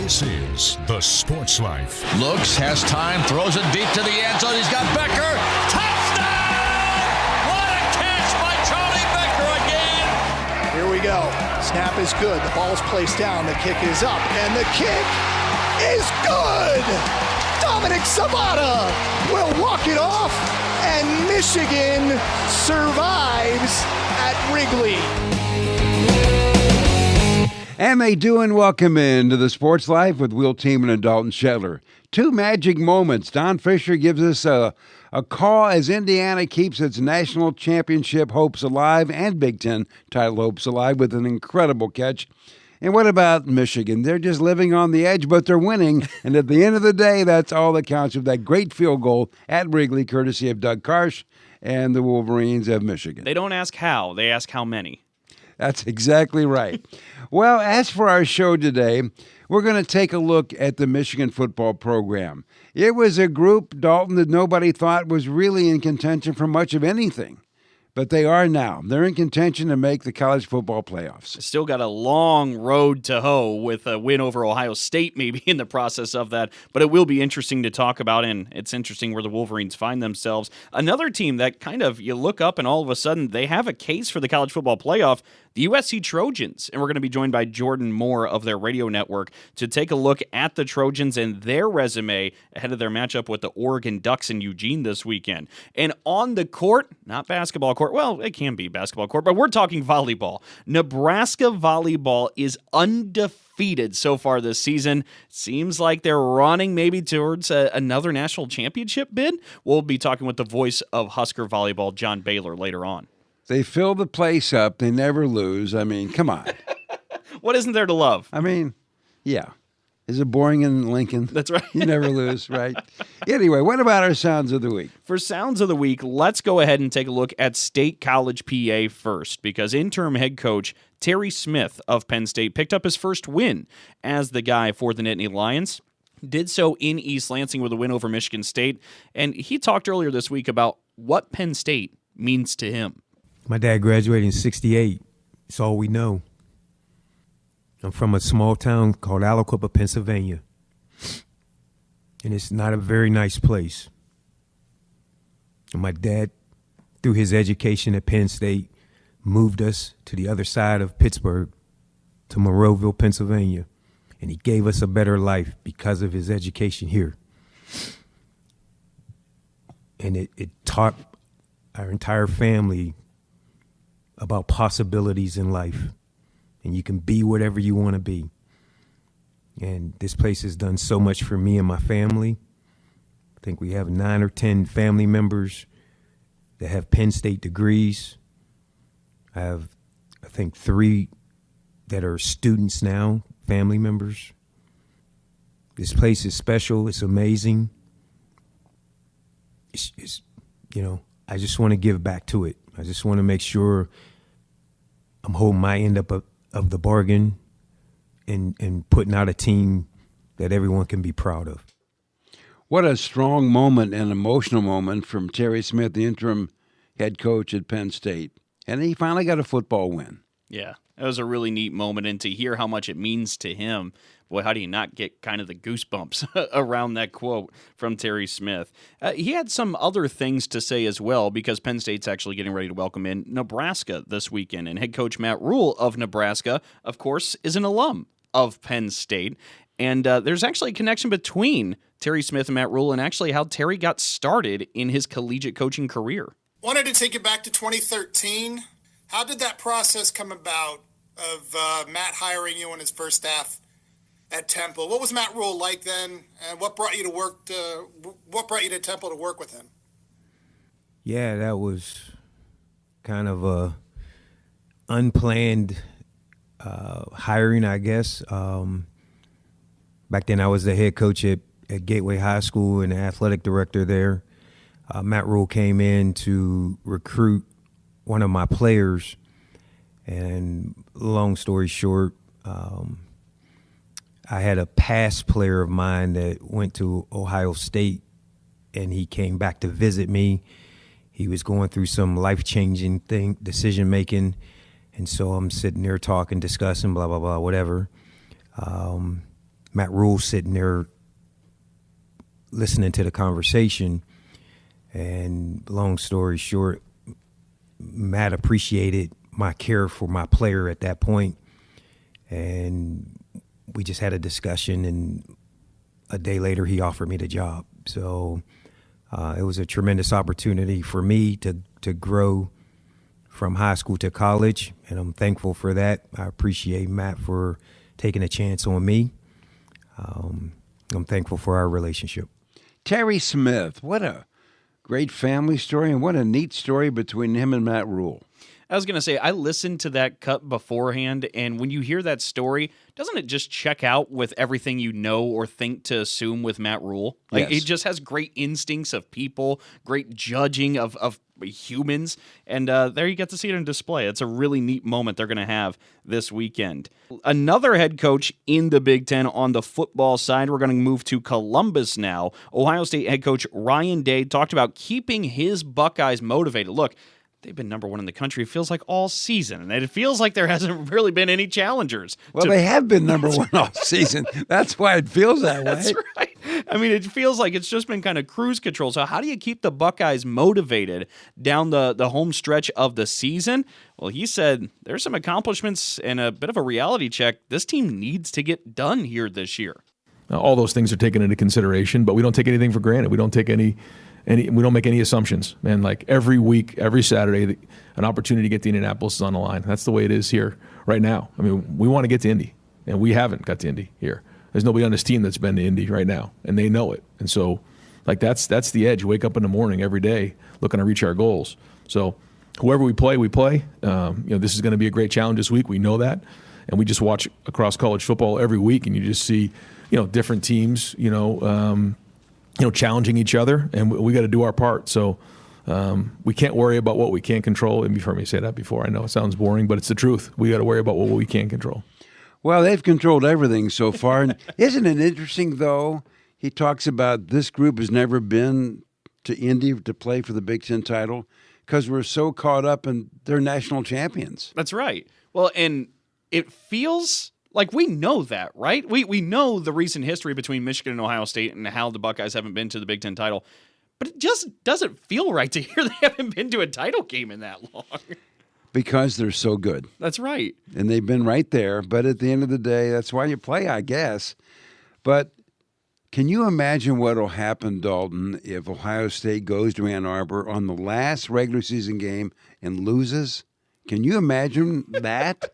This is The Sports Life. Looks, has time, throws it deep to the end zone. He's got Becker. Touchdown! What a catch by Charlie Becker again! Here we go. Snap is good. The ball's placed down. The kick is up. And the kick is good! Dominic Sabata will walk it off. And Michigan survives at Wrigley. And they do, and welcome into the Sports Life with Will Tiemann and Dalton Shetler. Two magic moments. Don Fisher gives us a call as Indiana keeps its national championship hopes alive and Big Ten title hopes alive with an incredible catch. And what about Michigan? They're just living on the edge, but they're winning. And at the end of the day, that's all that counts with that great field goal at Wrigley, courtesy of Doug Karsh and the Wolverines of Michigan. They don't ask how, they ask how many. That's exactly right. Well, as for our show today, we're going to take a look at the Michigan football program. It was a group, Dalton, that nobody thought was really in contention for much of anything. But they are now. They're in contention to make the college football playoffs. Still got a long road to hoe with a win over Ohio State maybe in the process of that. But it will be interesting to talk about, and it's interesting where the Wolverines find themselves. Another team that kind of, you look up and all of a sudden they have a case for the college football playoff, the USC Trojans. And we're going to be joined by Jordan Moore of their radio network to take a look at the Trojans and their resume ahead of their matchup with the Oregon Ducks in Eugene this weekend. And on the court, not basketball court, well, it can be basketball court, but we're talking volleyball. Nebraska volleyball is undefeated so far this season. Seems like they're running maybe towards another national championship bid. We'll be talking with the voice of Husker volleyball, John Baylor, later on. They fill the place up. They never lose. I mean, come on. What isn't there to love? I mean, yeah. Is it boring in Lincoln? That's right. You never lose, right? Anyway, what about our Sounds of the Week? For Sounds of the Week, let's go ahead and take a look at State College, PA first, because interim head coach Terry Smith of Penn State picked up his first win as the guy for the Nittany Lions. Did so in East Lansing with a win over Michigan State. And he talked earlier this week about what Penn State means to him. My dad graduated in 68. It's all we know. I'm from a small town called Aliquippa, Pennsylvania. And it's not a very nice place. And my dad, through his education at Penn State, moved us to the other side of Pittsburgh, to Monroeville, Pennsylvania. And he gave us a better life because of his education here. And it taught our entire family about possibilities in life. And you can be whatever you want to be. And this place has done so much for me and my family. I think we have 9 or 10 family members that have Penn State degrees. I have, I think, 3 that are students now, family members. This place is special. It's amazing. It's you know, I just want to give back to it. I just want to make sure I'm holding my end up of the bargain and putting out a team that everyone can be proud of. What a strong moment and emotional moment from Terry Smith, the interim head coach at Penn State. And he finally got a football win. Yeah, that was a really neat moment, and to hear how much it means to him, boy, how do you not get kind of the goosebumps around that quote from Terry Smith? He had some other things to say as well, because Penn State's actually getting ready to welcome in Nebraska this weekend, and head coach Matt Rule of Nebraska, of course, is an alum of Penn State, and there's actually a connection between Terry Smith and Matt Rule and actually how Terry got started in his collegiate coaching career. Wanted to take it back to 2013. How did that process come about of Matt hiring you on his first staff at Temple? What was Matt Rule like then, and what brought you to work? What brought you to Temple to work with him? Yeah, that was kind of a unplanned hiring, I guess. Back then, I was the head coach at Gateway High School and the athletic director there. Matt Rule came in to recruit one of my players, and long story short, I had a past player of mine that went to Ohio State, and he came back to visit me. He was going through some life-changing decision-making, and so I'm sitting there talking, discussing, blah, blah, blah, whatever. Matt Rule sitting there listening to the conversation. And long story short, Matt appreciated my care for my player at that point. And we just had a discussion, and a day later he offered me the job. So it was a tremendous opportunity for me to grow from high school to college, and I'm thankful for that. I appreciate Matt for taking a chance on me. I'm thankful for our relationship. Terry Smith, what a great family story, and what a neat story between him and Matt Rule. I was going to say, I listened to that cut beforehand, and when you hear that story, doesn't it just check out with everything you know or think to assume with Matt Rule? Like, Yes. He just has great instincts of people, great judging of humans, and there you get to see it on display. It's a really neat moment they're going to have this weekend. Another head coach in the Big Ten on the football side, we're going to move to Columbus now. Ohio State head coach Ryan Day talked about keeping his Buckeyes motivated. Look, they've been number one in the country, it feels like, all season. And it feels like there hasn't really been any challengers. Well, they have been number one all season. That's why it feels that way. That's right. I mean, it feels like it's just been kind of cruise control. So how do you keep the Buckeyes motivated down the home stretch of the season? Well, he said there's some accomplishments and a bit of a reality check. This team needs to get done here this year. All those things are taken into consideration, but we don't take anything for granted. We don't take we don't make any assumptions. Man, like every week, every Saturday, an opportunity to get to Indianapolis is on the line. That's the way it is here right now. I mean, we want to get to Indy, and we haven't got to Indy here. There's nobody on this team that's been to Indy right now, and they know it. And so, like, that's the edge. You wake up in the morning every day looking to reach our goals. So whoever we play, we play. This is going to be a great challenge this week. We know that. And we just watch across college football every week, and you just see, different teams, challenging each other, and we got to do our part. So we can't worry about what we can't control. And you've heard me say that before. I know it sounds boring, but it's the truth. We got to worry about what we can control. Well, they've controlled everything so far. And isn't it interesting, though? He talks about this group has never been to Indy to play for the Big Ten title because we're so caught up in their national champions. That's right. Well, and it feels like we know that, right? We know the recent history between Michigan and Ohio State and how the Buckeyes haven't been to the Big Ten title. But it just doesn't feel right to hear they haven't been to a title game in that long. Because they're so good. That's right. And they've been right there. But at the end of the day, that's why you play, I guess. But can you imagine what will happen, Dalton, if Ohio State goes to Ann Arbor on the last regular season game and loses? Can you imagine that?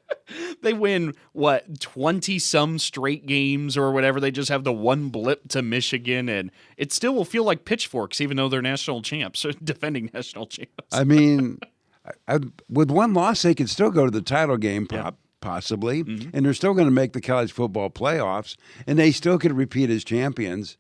They win, 20-some straight games or whatever. They just have the one blip to Michigan, and it still will feel like pitchforks, even though they're national champs, or defending national champs. I mean, with one loss, they could still go to the title game, possibly, and they're still going to make the college football playoffs, and they still could repeat as champions.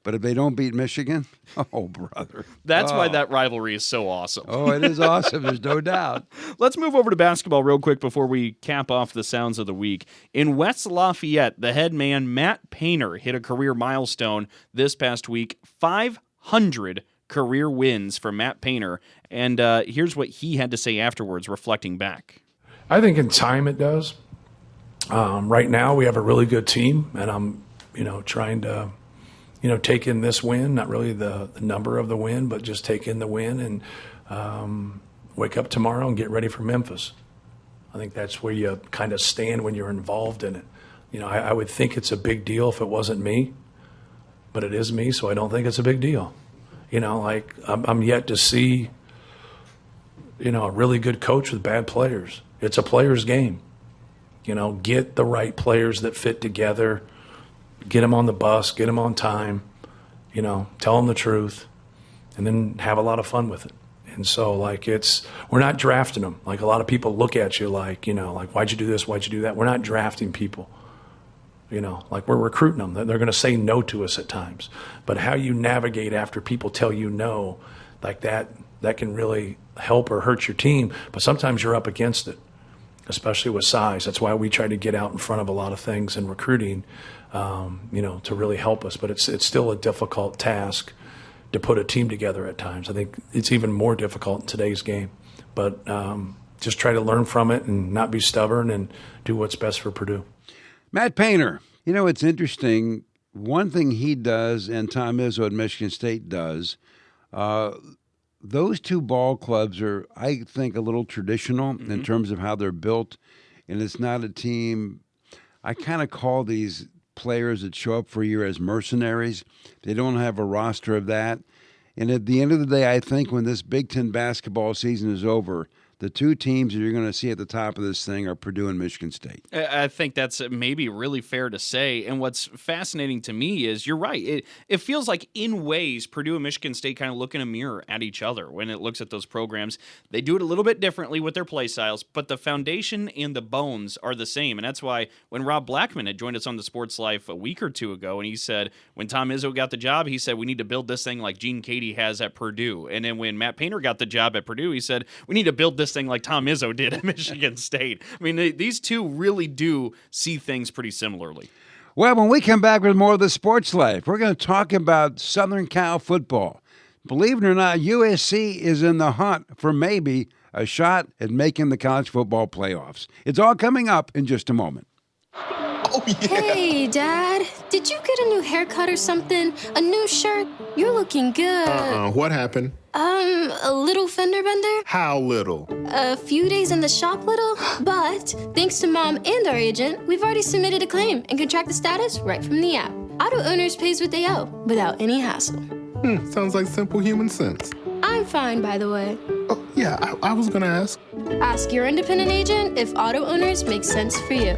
But if they don't beat Michigan, oh, brother. That's why that rivalry is so awesome. Oh, it is awesome. There's no doubt. Let's move over to basketball real quick before we cap off the sounds of the week. In West Lafayette, the head man, Matt Painter, hit a career milestone this past week. 500 career wins for Matt Painter. And here's what he had to say afterwards, reflecting back. I think in time it does. Right now we have a really good team, and I'm, trying to take in this win, not really the number of the win, but just take in the win and wake up tomorrow and get ready for Memphis. I think that's where you kind of stand when you're involved in it. I would think it's a big deal if it wasn't me, but it is me, so I don't think it's a big deal. I'm yet to see, a really good coach with bad players. It's a player's game. Get the right players that fit together. Get them on the bus, get them on time, tell them the truth, and then have a lot of fun with it. And so, we're not drafting them. Like, a lot of people look at you like, why'd you do this, why'd you do that? We're not drafting people. We're recruiting them. They're going to say no to us at times. But how you navigate after people tell you no, like that can really help or hurt your team. But sometimes you're up against it, especially with size. That's why we try to get out in front of a lot of things in recruiting, to really help us. But it's still a difficult task to put a team together at times. I think it's even more difficult in today's game. But just try to learn from it and not be stubborn and do what's best for Purdue. Matt Painter, You know, it's interesting. One thing he does and Tom Izzo at Michigan State does, those two ball clubs are, I think, a little traditional in terms of how they're built, and it's not a team. I kind of call these players that show up for a year as mercenaries. They don't have a roster of that. And at the end of the day, I think when this Big Ten basketball season is over, the two teams that you're going to see at the top of this thing are Purdue and Michigan State. I think that's maybe really fair to say. And what's fascinating to me is you're right. It feels like in ways Purdue and Michigan State kind of look in a mirror at each other when it looks at those programs. They do it a little bit differently with their play styles, but the foundation and the bones are the same. And that's why when Rob Blackman had joined us on the Sports Life a week or two ago, and he said when Tom Izzo got the job, he said we need to build this thing like Gene Katie has at Purdue. And then when Matt Painter got the job at Purdue, he said we need to build this thing like Tom Izzo did at Michigan State. I mean, these two really do see things pretty similarly. Well, when we come back with more of the Sports Life, we're going to talk about Southern Cal football. Believe it or not, USC is in the hunt for maybe a shot at making the college football playoffs. It's all coming up in just a moment. Oh, yeah. Hey, Dad. Did you get a new haircut or something? A new shirt? You're looking good. What happened? A little fender bender? How little? A few days in the shop little? But thanks to Mom and our agent, we've already submitted a claim and can track the status right from the app. Auto Owners pays what they owe without any hassle. Sounds like simple human sense. I'm fine, by the way. Oh, yeah, I was gonna ask. Ask your independent agent if Auto Owners makes sense for you.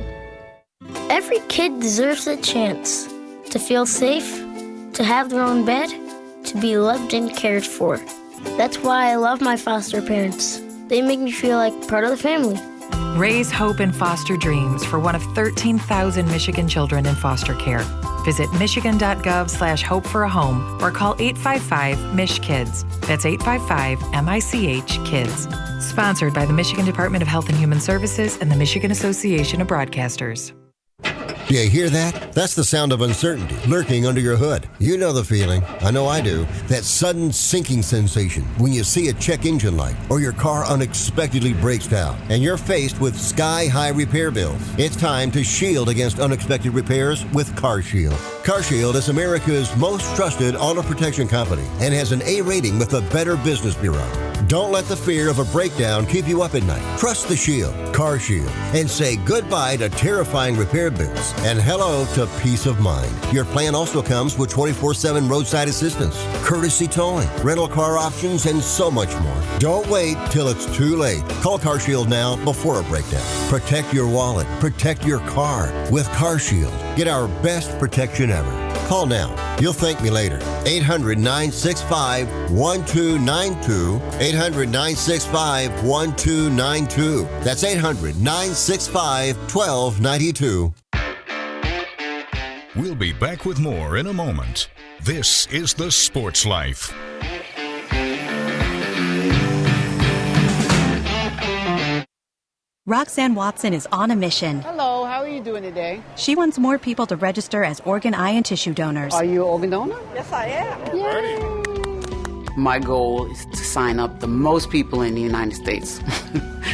Every kid deserves a chance to feel safe, to have their own bed, to be loved and cared for. That's why I love my foster parents. They make me feel like part of the family. Raise hope and foster dreams for one of 13,000 Michigan children in foster care. Visit michigan.gov/hope for a home or call 855-MICH-KIDS. That's 855-MICH-KIDS. Sponsored by the Michigan Department of Health and Human Services and the Michigan Association of Broadcasters. Do you hear that? That's the sound of uncertainty lurking under your hood. You know the feeling. I know I do. That sudden sinking sensation when you see a check engine light or your car unexpectedly breaks down and you're faced with sky-high repair bills. It's time to shield against unexpected repairs with CarShield. CarShield is America's most trusted auto protection company and has an A rating with the Better Business Bureau. Don't let the fear of a breakdown keep you up at night. Trust the Shield, CarShield, and say goodbye to terrifying repair bills and hello to peace of mind. Your plan also comes with 24/7 roadside assistance, courtesy towing, rental car options, and so much more. Don't wait till it's too late. Call CarShield now before a breakdown. Protect your wallet. Protect your car with CarShield. Get our best protection ever. Call now. You'll thank me later. 800-965-1292. 800-965-1292. That's 800-965-1292. We'll be back with more in a moment. This is the Sports Life. Roxanne Watson is on a mission. Hello, how are you doing today? She wants more people to register as organ, eye, and tissue donors. Are you an organ donor? Yes, I am. Yay. My goal is to sign up the most people in the United States.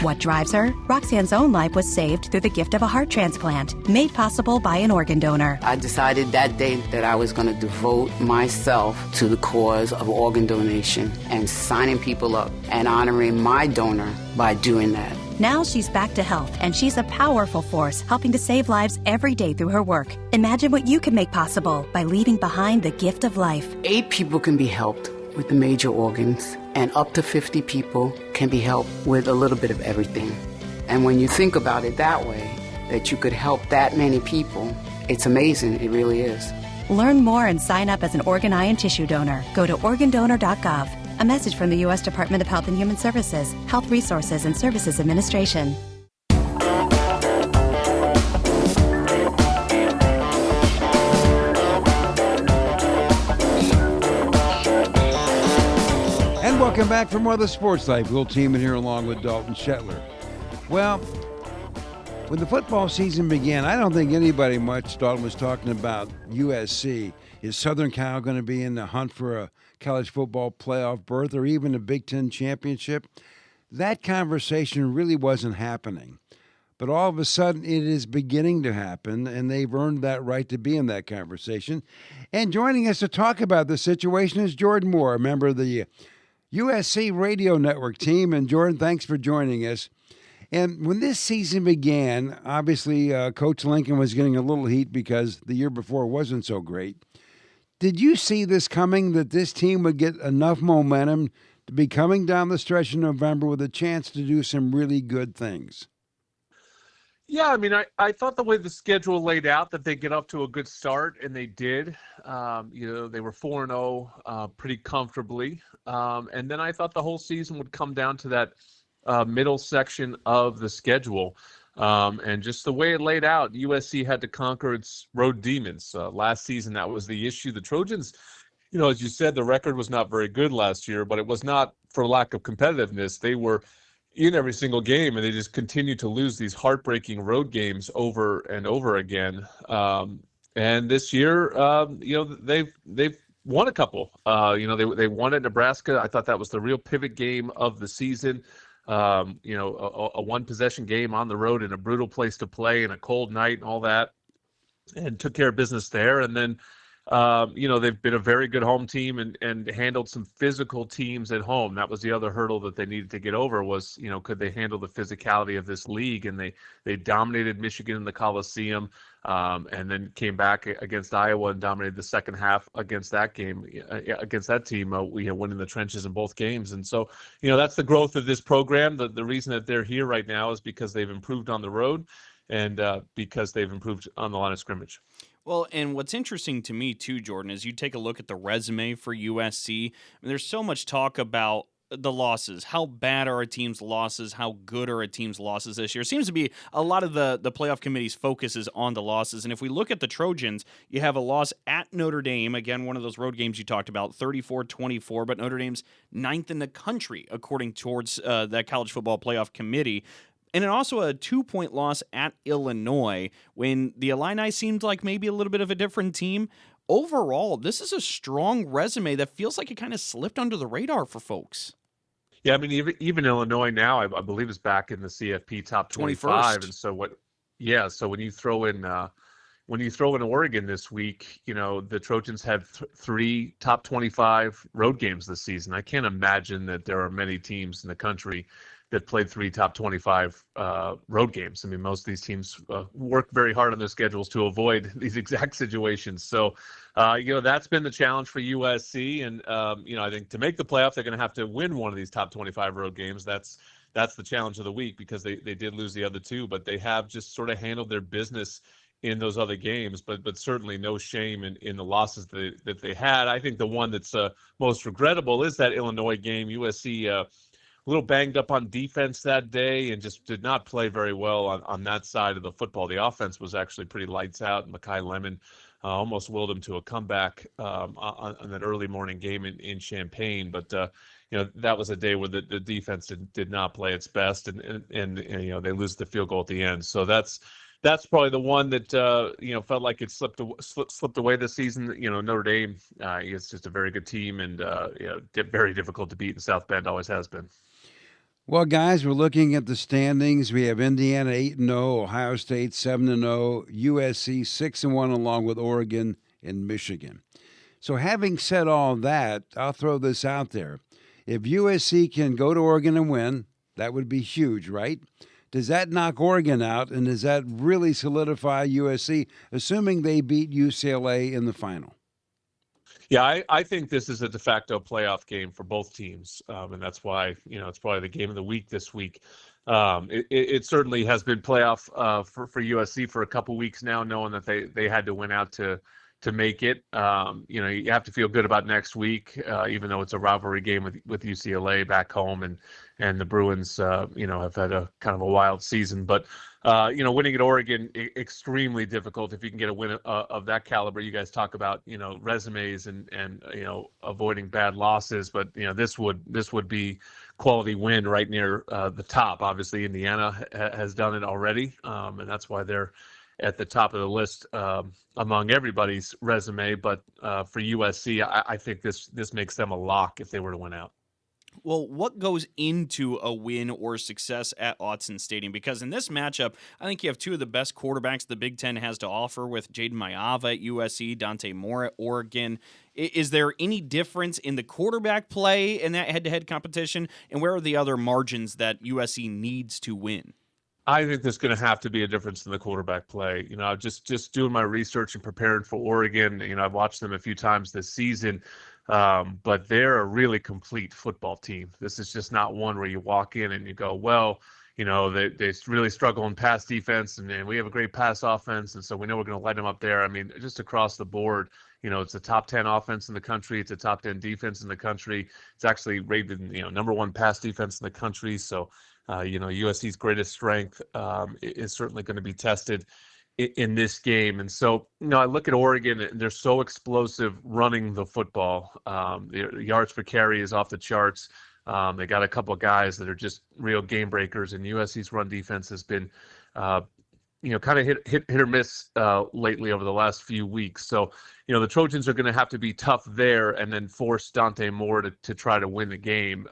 What drives her? Roxanne's own life was saved through the gift of a heart transplant, made possible by an organ donor. I decided that day that I was going to devote myself to the cause of organ donation and signing people up and honoring my donor by doing that. Now she's back to health, and she's a powerful force helping to save lives every day through her work. Imagine what you can make possible by leaving behind the gift of life. 8 people can be helped with the major organs, and up to 50 people can be helped with a little bit of everything. And when you think about it that way, that you could help that many people, it's amazing. It really is. Learn more and sign up as an organ, eye, and tissue donor. Go to organdonor.gov. A message from the U.S. Department of Health and Human Services, Health Resources and Services Administration. And welcome back for more of the Sports Life. Will Tiemann here along with Dalton Shetler. Well, when the football season began, I don't think anybody much, Dalton, was talking about USC. Is Southern Cal going to be in the hunt for a college football playoff berth or even a Big Ten championship? That conversation really wasn't happening. but all of a sudden it is beginning to happen, and they've earned that right to be in that conversation. And joining us to talk about the situation is Jordan Moore, a member of the USC Radio Network team. And Jordan, thanks for joining us. And when this season began, obviously Coach Lincoln was getting a little heat because the year before wasn't so great. Did you see this coming, that this team would get enough momentum to be coming down the stretch in November with a chance to do some really good things? Yeah, I mean, I thought the way the schedule laid out that they get up to a good start, and they did. They were 4-0 pretty comfortably. And then I thought the whole season would come down to that middle section of the schedule. And just the way it laid out, USC had to conquer its road demons. Last season, that was the issue. The Trojans, as you said, the record was not very good last year, but it was not for lack of competitiveness. They were in every single game, and they just continued to lose these heartbreaking road games over and over again. And this year, they've won a couple. They won at Nebraska. I thought that was the real pivot game of the season. A one-possession game on the road in a brutal place to play and a cold night and all that, and took care of business there. And then, they've been a very good home team and handled some physical teams at home. That was the other hurdle that they needed to get over was, could they handle the physicality of this league? And they dominated Michigan in the Coliseum, and then came back against Iowa and dominated the second half against that game, against that team, winning the trenches in both games. And so, that's the growth of this program. The reason that they're here right now is because they've improved on the road and because they've improved on the line of scrimmage. Well, and what's interesting to me too, Jordan, is you take a look at the resume for USC. I mean, there's so much talk about the losses. How bad are a team's losses? How good are a team's losses this year? It seems to be a lot of the playoff committee's focus is on the losses. And if we look at the Trojans, you have a loss at Notre Dame. Again, one of those road games you talked about, 34-24, but Notre Dame's 9th in the country, according towards that college football playoff committee. And then also a 2-point loss at Illinois when the Illini seemed like maybe a little bit of a different team. Overall, this is a strong resume that feels like it kind of slipped under the radar for folks. Yeah, I mean, even Illinois now, I believe, is back in the CFP top 25. 21st. And so so when you throw in Oregon this week, the Trojans had 3 top 25 road games this season. I can't imagine that there are many teams in the country that played 3 top 25 road games. I mean, most of these teams work very hard on their schedules to avoid these exact situations. So, that's been the challenge for USC. And, I think to make the playoff, they're going to have to win one of these top 25 road games. That's the challenge of the week because they did lose the other 2, but they have just sort of handled their business in those other games, but certainly no shame in the losses that they had. I think the one that's most regrettable is that Illinois game. USC a little banged up on defense that day and just did not play very well on that side of the football. The offense was actually pretty lights out. Mekhi Lemon almost willed him to a comeback on that early morning game in Champaign. But, that was a day where the defense did not play its best and they lose the field goal at the end. So that's probably the one that, felt like it slipped away this season. Notre Dame is just a very good team and, very difficult to beat in South Bend, always has been. Well, guys, we're looking at the standings. We have Indiana 8-0, Ohio State 7-0, USC 6-1, along with Oregon and Michigan. So having said all that, I'll throw this out there. If USC can go to Oregon and win, that would be huge, right? Does that knock Oregon out, and does that really solidify USC, assuming they beat UCLA in the final? Yeah, I think this is a de facto playoff game for both teams, and that's why it's probably the game of the week this week. It certainly has been playoff for USC for a couple weeks now, knowing that they had to win out to make it. You have to feel good about next week, even though it's a rivalry game with UCLA back home, and the Bruins have had a kind of a wild season, but. Winning at Oregon, extremely difficult if you can get a win of that caliber. You guys talk about, resumes and avoiding bad losses, but, this would be quality win right near the top. Obviously, Indiana has done it already, and that's why they're at the top of the list among everybody's resume. But for USC, I think this makes them a lock if they were to win out. Well, what goes into a win or success at Autzen Stadium? Because in this matchup, I think you have two of the best quarterbacks the Big Ten has to offer with Jaden Mayava at USC, Dante Moore at Oregon. Is there any difference in the quarterback play in that head-to-head competition? And where are the other margins that USC needs to win? I think there's going to have to be a difference in the quarterback play. Just doing my research and preparing for Oregon, I've watched them a few times this season. But they're a really complete football team. This is just not one where you walk in and you go, well, they really struggle in pass defense, and we have a great pass offense, and so we know we're going to light them up there. I mean, just across the board, it's a top 10 offense in the country. It's a top 10 defense in the country. It's actually rated, number one pass defense in the country. So, USC's greatest strength is certainly going to be tested in this game. And so, I look at Oregon, and they're so explosive running the football. The yards per carry is off the charts. They got a couple of guys that are just real game breakers, and USC's run defense has been, kind of hit or miss lately over the last few weeks. So, the Trojans are going to have to be tough there and then force Dante Moore to try to win the game.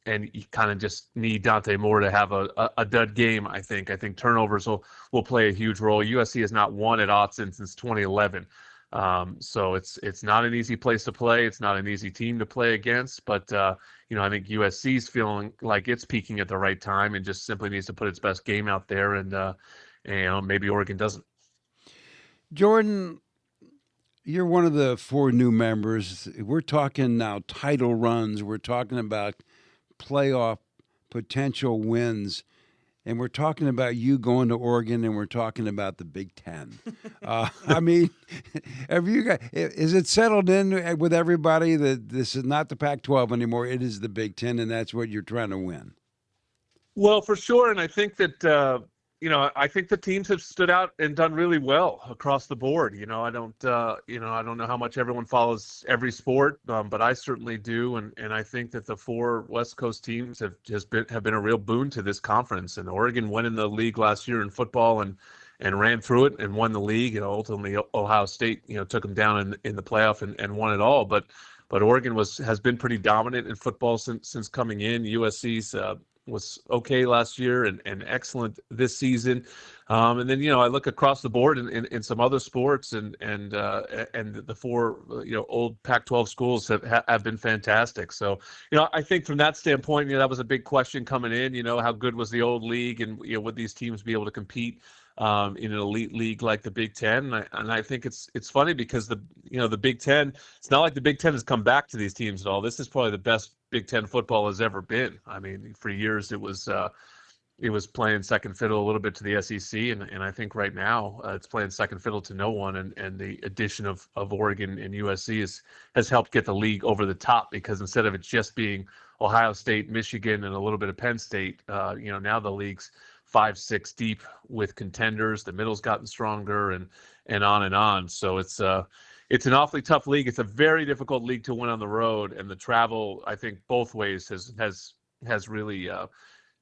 And you kind of just need Dante Moore to have a dud game, I think. I think turnovers will play a huge role. USC has not won at Autzen since 2011. So it's not an easy place to play. It's not an easy team to play against. But, I think USC's feeling like it's peaking at the right time and just simply needs to put its best game out there. And maybe Oregon doesn't. Jordan, you're one of the 4 new members. We're talking now title runs. We're talking about playoff potential wins, and we're talking about you going to Oregon, and we're talking about the Big Ten. I mean, is it settled in with everybody that this is not the Pac-12 anymore? It is the Big Ten, and that's what you're trying to win? Well, for sure, and I think that I think the teams have stood out and done really well across the board. I don't know how much everyone follows every sport, but I certainly do. And I think that the 4 West Coast teams have been a real boon to this conference. And Oregon went in the league last year in football and ran through it and won the league. Ultimately Ohio State, took them down in the playoff and won it all. But Oregon has been pretty dominant in football since coming in. USC's was okay last year and have this season. And then, I look across the board in some other sports and the 4, old Pac-12 schools have been fantastic. So, I think from that standpoint, that was a big question coming in, how good was the old league and, would these teams be able to compete in an elite league like the Big Ten? And I think it's funny because the Big Ten, it's not like the Big Ten has come back to these teams at all. This is probably the best Big Ten football has ever been. I mean, for years it was playing second fiddle a little bit to the SEC, and I think right now it's playing second fiddle to no one. And the addition of Oregon and USC has helped get the league over the top, because instead of it just being Ohio State, Michigan, and a little bit of Penn State, now the league's 5-6 deep with contenders. The middle's gotten stronger, and on and on. So it's an awfully tough league. It's a very difficult league to win on the road, and the travel, I think, both ways has really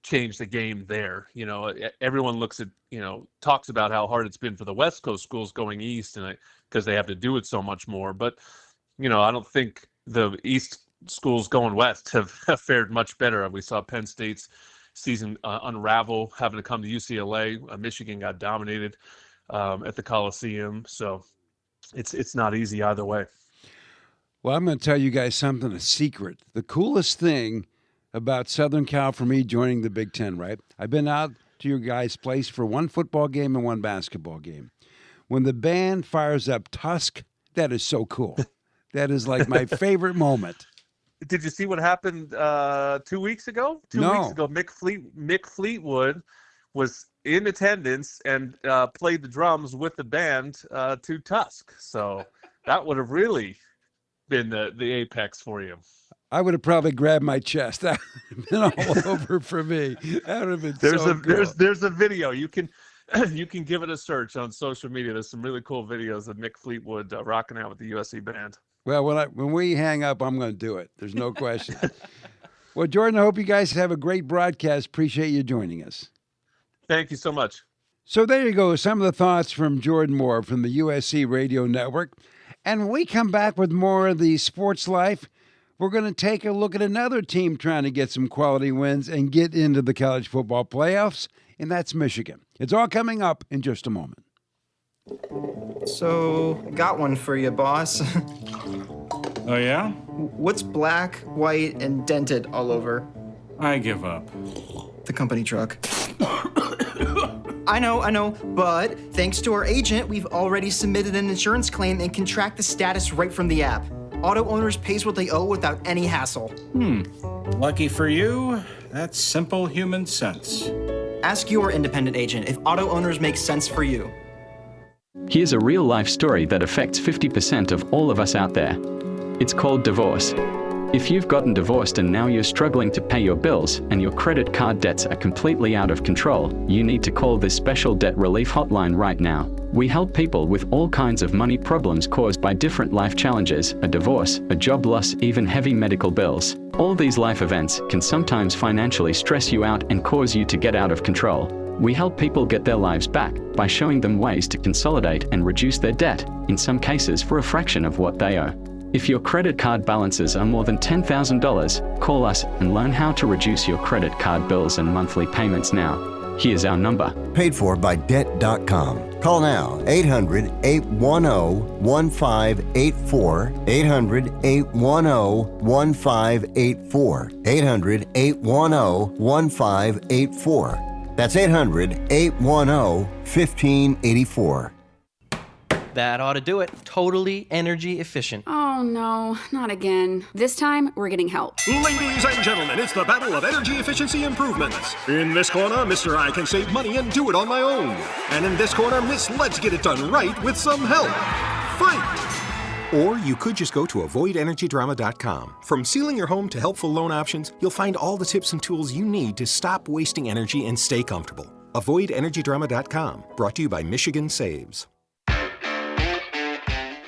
changed the game there. Everyone looks at, talks about how hard it's been for the West Coast schools going east, and because they have to do it so much more. But I don't think the East schools going west have fared much better. We saw Penn State's season unravel, having to come to UCLA. Michigan got dominated at the Coliseum, so it's not easy either way. Well, I'm going to tell you guys something, a secret. The coolest thing about Southern Cal for me joining the Big Ten, right? I've been out to your guys' place for one football game and one basketball game. When the band fires up Tusk, that is so cool. That is like my favorite moment. Did you see what happened 2 weeks ago? Two weeks ago, Mick Fleetwood was in attendance and played the drums with the band to Tusk. So that would have really been the apex for you. I would have probably grabbed my chest. That would have been all over for me. That would have been cool. There's a video. You can give it a search on social media. There's some really cool videos of Mick Fleetwood rocking out with the USC band. Well, when we hang up, I'm going to do it. There's no question. Well, Jordan, I hope you guys have a great broadcast. Appreciate you joining us. Thank you so much. So there you go. Some of the thoughts from Jordan Moore from the USC Radio Network. And when we come back with more of the Sports Life, we're going to take a look at another team trying to get some quality wins and get into the college football playoffs, and that's Michigan. It's all coming up in just a moment. So, got one for you, boss. Oh, yeah? What's black, white, and dented all over? I give up. The company truck. I know, but thanks to our agent, we've already submitted an insurance claim and can track the status right from the app. Auto owners pays what they owe without any hassle. Lucky for you, that's simple human sense. Ask your independent agent if auto owners make sense for you. Here's a real-life story that affects 50% of all of us out there. It's called divorce. If you've gotten divorced and now you're struggling to pay your bills and your credit card debts are completely out of control, you need to call this special debt relief hotline right now. We help people with all kinds of money problems caused by different life challenges, a divorce, a job loss, even heavy medical bills. All these life events can sometimes financially stress you out and cause you to get out of control. We help people get their lives back by showing them ways to consolidate and reduce their debt, in some cases for a fraction of what they owe. If your credit card balances are more than $10,000, call us and learn how to reduce your credit card bills and monthly payments now. Here's our number. Paid for by Debt.com. Call now, 800-810-1584, 800-810-1584, 800-810-1584. That's 800-810-1584. That ought to do it. Totally energy efficient. Oh no, not again. This time, we're getting help. Ladies and gentlemen, it's the battle of energy efficiency improvements. In this corner, Mr. I can save money and do it on my own. And in this corner, Miss Let's Get It Done Right with some help. Fight! Or you could just go to avoidenergydrama.com. From sealing your home to helpful loan options, you'll find all the tips and tools you need to stop wasting energy and stay comfortable. Avoidenergydrama.com. Brought to you by Michigan Saves.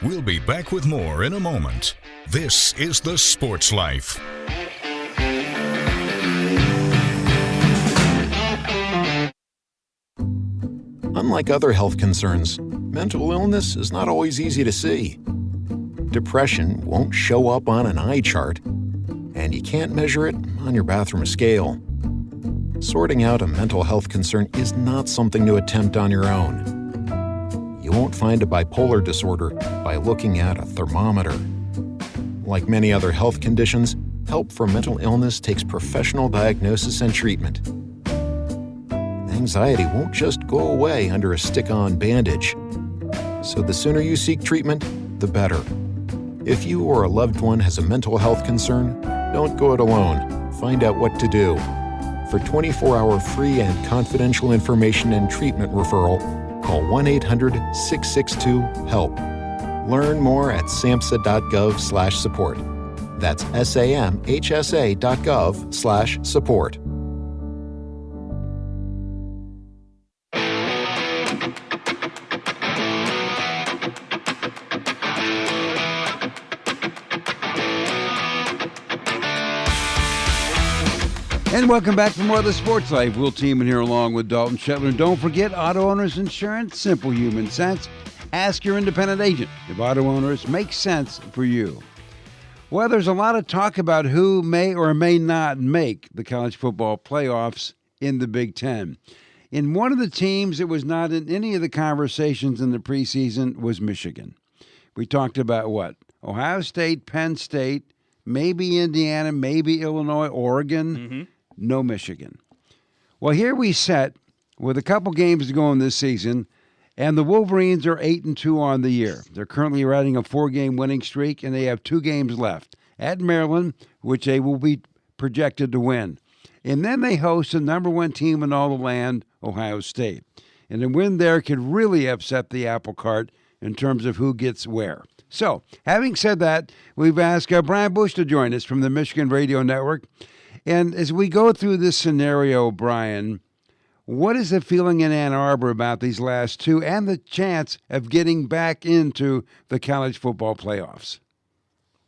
We'll be back with more in a moment. This is The Sports Life. Unlike other health concerns, mental illness is not always easy to see. Depression won't show up on an eye chart, and you can't measure it on your bathroom scale. Sorting out a mental health concern is not something to attempt on your own. You won't find a bipolar disorder by looking at a thermometer. Like many other health conditions, help for mental illness takes professional diagnosis and treatment. Anxiety won't just go away under a stick-on bandage. So the sooner you seek treatment, the better. If you or a loved one has a mental health concern, don't go it alone. Find out what to do. For 24-hour free and confidential information and treatment referral, call 1-800-662-HELP. Learn more at samhsa.gov/support. That's samhsa.gov/support. And welcome back for more of the Sports Life. Will Teeman here along with Dalton Shetler. Don't forget auto owners insurance, simple human sense. Ask your independent agent if auto owners make sense for you. Well, there's a lot of talk about who may or may not make the college football playoffs in the Big Ten. And one of the teams that was not in any of the conversations in the preseason was Michigan. We talked about what? Ohio State, Penn State, maybe Indiana, maybe Illinois, Oregon. No Michigan. Well, here we sit with a couple games to go in this season, and the Wolverines are 8-2 on the year. They're currently riding a 4-game winning streak, and they have 2 games left at Maryland, which they will be projected to win. And then they host the number 1 team in all the land, Ohio State. And a win there could really upset the apple cart in terms of who gets where. So, having said that, we've asked Brian Boesch to join us from the Michigan Radio Network. And as we go through this scenario, Brian, what is the feeling in Ann Arbor about these last 2 and the chance of getting back into the college football playoffs?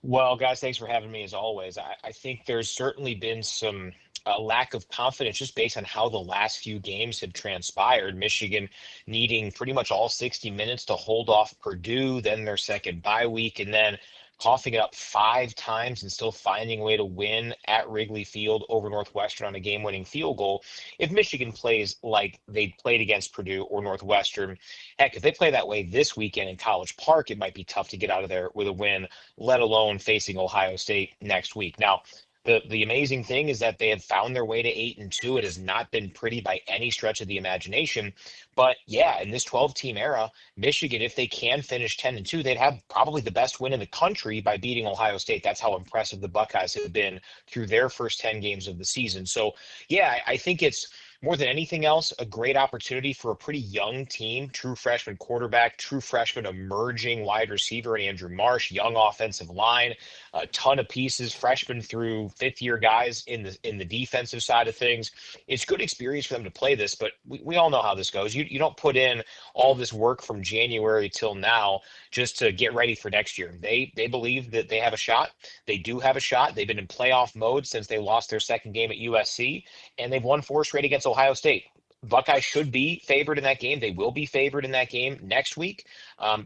Well, guys, thanks for having me as always. I think there's certainly been some lack of confidence just based on how the last few games have transpired. Michigan needing pretty much all 60 minutes to hold off Purdue, then their second bye week, and then coughing it up 5 times and still finding a way to win at Wrigley Field over Northwestern on a game-winning field goal. If Michigan plays like they played against Purdue or Northwestern, heck, if they play that way this weekend in College Park, it might be tough to get out of there with a win, let alone facing Ohio State next week. Now, the amazing thing is that they have found their way to 8-2. It has not been pretty by any stretch of the imagination. But yeah, in this 12-team era, Michigan, if they can finish 10-2, they'd have probably the best win in the country by beating Ohio State. That's how impressive the Buckeyes have been through their first 10 games of the season. So yeah, I think it's more than anything else, a great opportunity for a pretty young team, true freshman quarterback, true freshman emerging wide receiver, and Andrew Marsh, young offensive line, a ton of pieces, freshman through fifth-year guys in the defensive side of things. It's good experience for them to play this, but we all know how this goes. You don't put in all this work from January till now just to get ready for next year. They believe that they have a shot. They do have a shot. They've been in playoff mode since they lost their second game at USC, and they've won 4 straight against Ohio State. Buckeyes should be favored in that game. They will be favored in that game next week.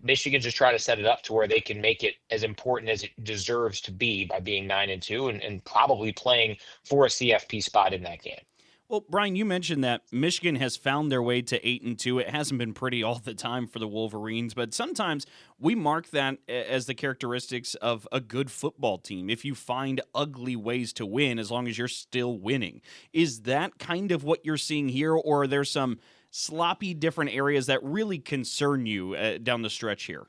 Michigan's just trying to set it up to where they can make it as important as it deserves to be by being 9-2 and probably playing for a CFP spot in that game. Well, Brian, you mentioned that Michigan has found their way to 8-2. It hasn't been pretty all the time for the Wolverines, but sometimes we mark that as the characteristics of a good football team. If you find ugly ways to win, as long as you're still winning, is that kind of what you're seeing here, or are there some sloppy different areas that really concern you down the stretch here?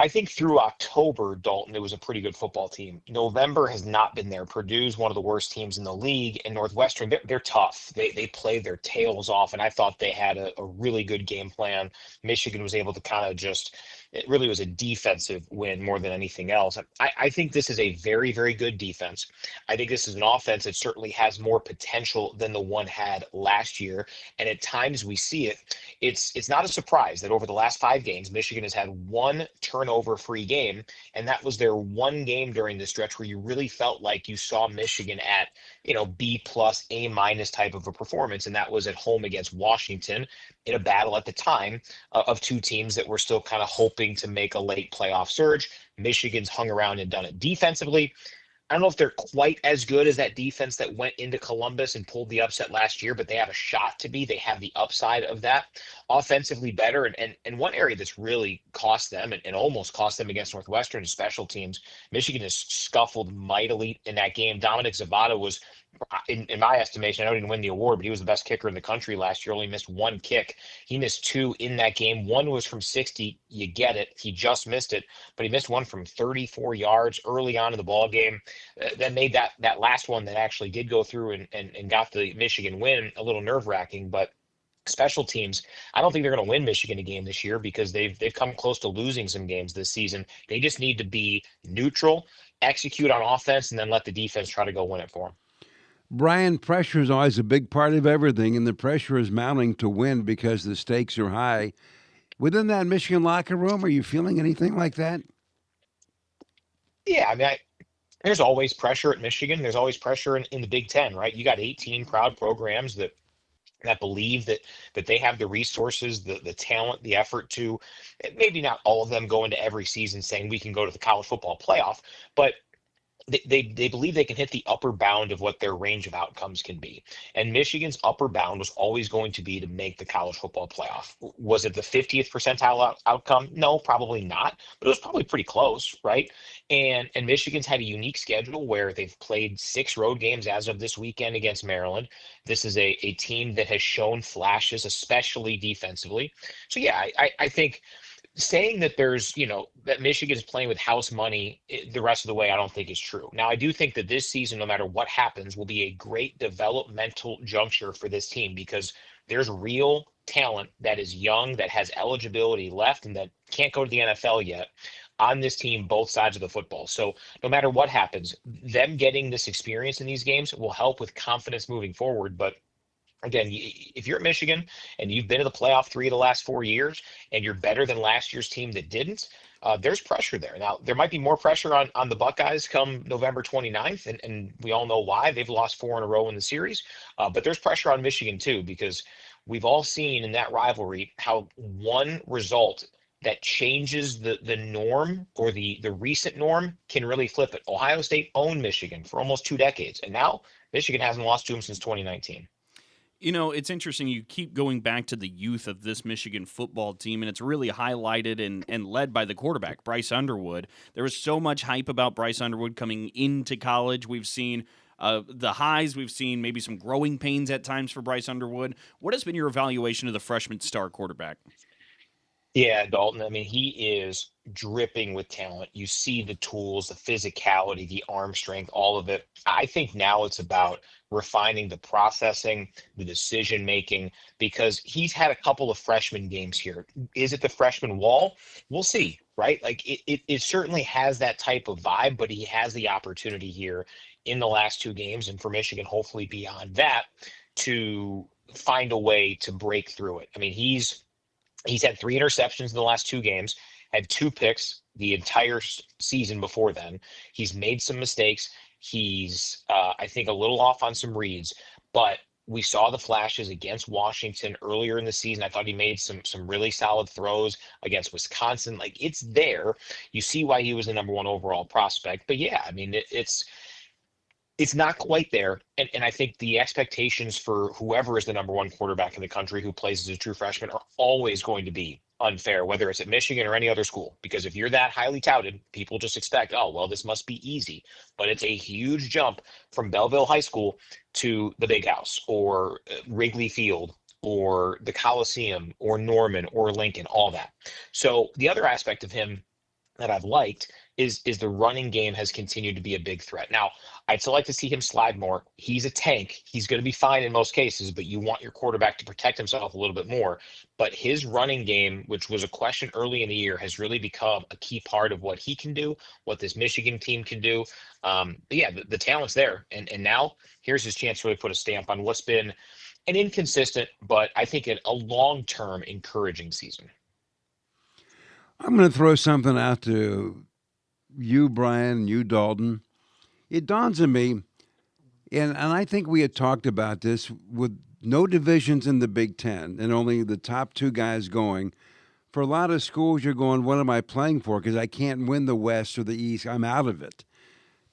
I think through October, Dalton, it was a pretty good football team. November has not been there. Purdue's one of the worst teams in the league, and Northwestern, they're tough. They play their tails off, and I thought they had a really good game plan. Michigan was able to kind of just – it really was a defensive win more than anything else. I think this is a very, very good defense. I think this is an offense that certainly has more potential than the one had last year, and at times we see it. It's not a surprise that over the last 5 games, Michigan has had 1 turnover-free game, and that was their one game during the stretch where you really felt like you saw Michigan at, B+, A- type of a performance, and that was at home against Washington in a battle at the time of 2 teams that were still kind of hoping to make a late playoff surge. Michigan's hung around and done it defensively. I don't know if they're quite as good as that defense that went into Columbus and pulled the upset last year, but they have a shot to be. They have the upside of that. Offensively better. And one area that's really cost them and almost cost them against Northwestern is special teams. Michigan has scuffled mightily in that game. Dominic Zavada was, in my estimation, I know he didn't win the award, but he was the best kicker in the country last year. Only missed 1 kick. He missed 2 in that game. 1 was from 60. You get it. He just missed it, but he missed 1 from 34 yards early on in the ball game. That made that last one that actually did go through and got the Michigan win a little nerve-wracking. But special teams, I don't think they're going to win Michigan a game this year because they've come close to losing some games this season. They just need to be neutral, execute on offense, and then let the defense try to go win it for them. Brian, pressure is always a big part of everything, and the pressure is mounting to win because the stakes are high. Within that Michigan locker room, are you feeling anything like that? Yeah, I mean, there's always pressure at Michigan. There's always pressure in the Big Ten, right? You got 18 proud programs that believe that they have the resources, the talent, the effort to, maybe not all of them go into every season saying we can go to the college football playoff, but they believe they can hit the upper bound of what their range of outcomes can be. And Michigan's upper bound was always going to be to make the college football playoff. Was it the 50th percentile outcome? No, probably not, but it was probably pretty close, right? And Michigan's had a unique schedule where they've played 6 road games as of this weekend against Maryland. This is a team that has shown flashes, especially defensively. So yeah, I think saying that that Michigan is playing with house money the rest of the way, I don't think is true. Now, I do think that this season, no matter what happens, will be a great developmental juncture for this team because there's real talent that is young, that has eligibility left, and that can't go to the NFL yet on this team, both sides of the football. So no matter what happens, them getting this experience in these games will help with confidence moving forward. But again, if you're at Michigan and you've been to the playoff 3 of the last 4 years and you're better than last year's team that didn't, there's pressure there. Now, there might be more pressure on the Buckeyes come November 29th, and we all know why. They've lost 4 in a row in the series. But there's pressure on Michigan, too, because we've all seen in that rivalry how one result that changes the norm, or the recent norm, can really flip it. Ohio State owned Michigan for almost 2 decades, and now Michigan hasn't lost to them since 2019. You know, it's interesting. You keep going back to the youth of this Michigan football team, and it's really highlighted and led by the quarterback, Bryce Underwood. There was so much hype about Bryce Underwood coming into college. We've seen the highs. We've seen maybe some growing pains at times for Bryce Underwood. What has been your evaluation of the freshman star quarterback? Yeah, Dalton. I mean, he is dripping with talent. You see the tools, the physicality, the arm strength, all of it. I think now it's about refining the processing, the decision making, because he's had a couple of freshman games here. Is it the freshman wall? We'll see, right? Like it certainly has that type of vibe, but he has the opportunity here in the last 2 games, and for Michigan, hopefully beyond that, to find a way to break through it. I mean, he's had 3 interceptions in the last 2 games, had 2 picks the entire season before then. He's made some mistakes. He's, I think, a little off on some reads, but we saw the flashes against Washington earlier in the season. I thought he made some really solid throws against Wisconsin. Like, it's there. You see why he was the number 1 overall prospect. But yeah, I mean, it's not quite there. And I think the expectations for whoever is the number 1 quarterback in the country who plays as a true freshman are always going to be unfair, whether it's at Michigan or any other school. Because if you're that highly touted, people just expect, oh, well, this must be easy. But it's a huge jump from Belleville High School to the Big House, or Wrigley Field, or the Coliseum, or Norman, or Lincoln, all that. So the other aspect of him that I've liked is the running game has continued to be a big threat. Now, I'd still like to see him slide more. He's a tank. He's going to be fine in most cases, but you want your quarterback to protect himself a little bit more. But his running game, which was a question early in the year, has really become a key part of what he can do, what this Michigan team can do. But yeah, the talent's there. And now here's his chance to really put a stamp on what's been an inconsistent, but I think a long-term encouraging season. I'm going to throw something out to you, Brian, you, Dalton. It dawns on me, and I think we had talked about this, with no divisions in the Big Ten and only the top 2 guys going. For a lot of schools, you're going, what am I playing for? Because I can't win the West or the East. I'm out of it.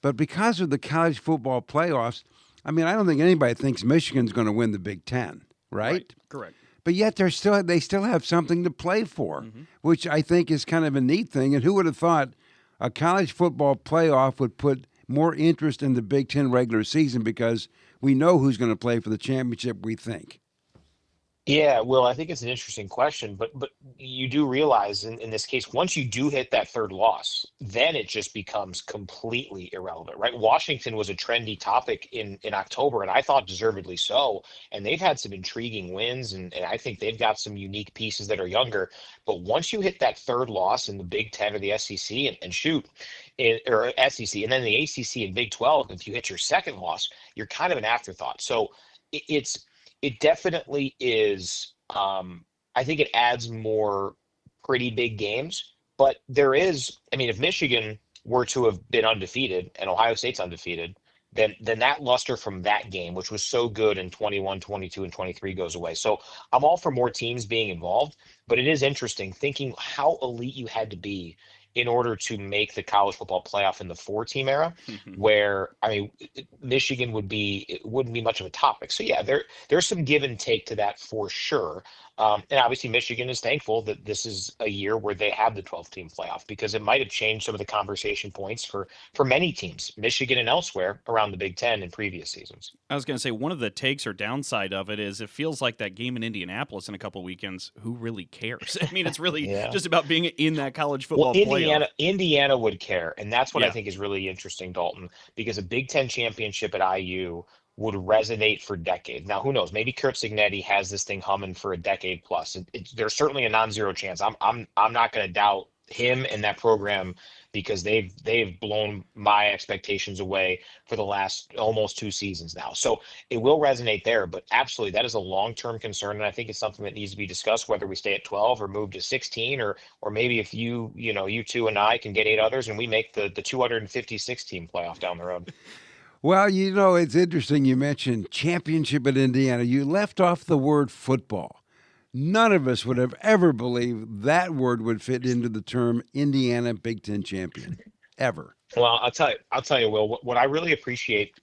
But because of the college football playoffs, I mean, I don't think anybody thinks Michigan's going to win the Big Ten, right? Correct. But yet they still have something to play for, which I think is kind of a neat thing. And who would have thought a college football playoff would put more interest in the Big Ten regular season, because we know who's going to play for the championship, we think. Yeah, well, I think it's an interesting question, but you do realize in this case, once you do hit that 3rd loss, then it just becomes completely irrelevant, right? Washington was a trendy topic in October, and I thought deservedly so. And they've had some intriguing wins, and I think they've got some unique pieces that are younger. But once you hit that 3rd loss in the Big Ten or the SEC or SEC, and then the ACC and Big 12, if you hit your 2nd loss, you're kind of an afterthought. So it definitely is. I think it adds more pretty big games, but there is, I mean, if Michigan were to have been undefeated and Ohio State's undefeated, then that luster from that game, which was so good in 21, 22, and 23, goes away. So I'm all for more teams being involved, but it is interesting thinking how elite you had to be in order to make the college football playoff in the 4-team era, where, I mean, Michigan wouldn't be much of a topic. So yeah, there's some give and take to that for sure. And obviously Michigan is thankful that this is a year where they have the 12-team playoff, because it might have changed some of the conversation points for many teams, Michigan and elsewhere, around the Big Ten in previous seasons. I was going to say, one of the takes or downside of it is it feels like that game in Indianapolis in a couple weekends, who really cares? I mean, it's really just about being in that college football playoff. Indiana would care, and that's what I think is really interesting, Dalton, because a Big Ten championship at IU would resonate for decades. Now, who knows? Maybe Kurt Cignetti has this thing humming for a decade plus. There's certainly a non-zero chance. I'm not going to doubt him and that program, because they've blown my expectations away for the last almost 2 seasons now. So it will resonate there, but absolutely that is a long-term concern, and I think it's something that needs to be discussed, whether we stay at 12 or move to 16, or maybe if you two and I can get 8 others and we make the 256 team playoff down the road. Well, it's interesting you mentioned championship at Indiana. You left off the word football. None of us would have ever believed that word would fit into the term Indiana Big Ten champion, ever. Well, I'll tell you, Will, what I really appreciate